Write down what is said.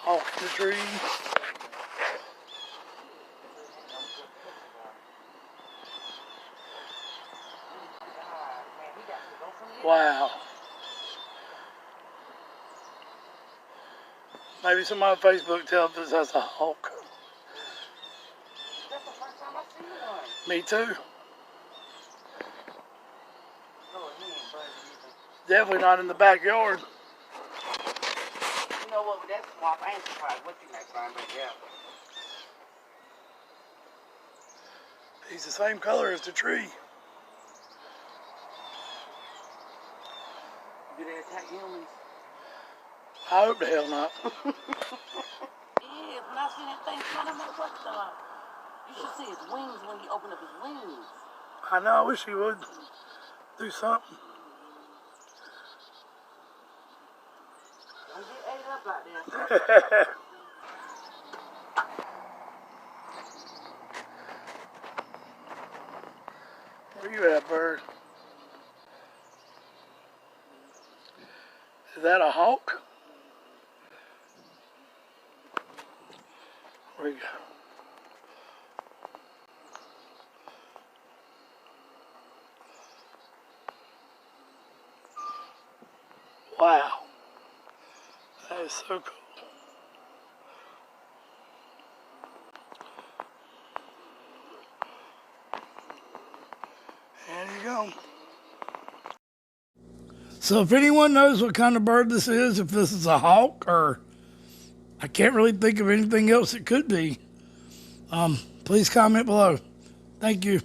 Off the tree. Wow. Maybe somebody on Facebook tells us that's a hawk. That's the first time I've seen one. Me too. Oh, Definitely not in the backyard. you know what? With that swamp, I ain't surprised what you might find, but yeah. He's the same color as the tree. Do they attack humans? I hope the hell not. Yeah, when I see that thing flying, what the? You should see his wings when he opened up his wings. I know, I wish he would do something. Don't get ate up out there. Where you at, bird? Is that a hawk? Where you go? Wow. That is so cool. There you go. So if anyone knows what kind of bird this is, if this is a hawk or I can't really think of anything else it could be, please comment below. Thank you.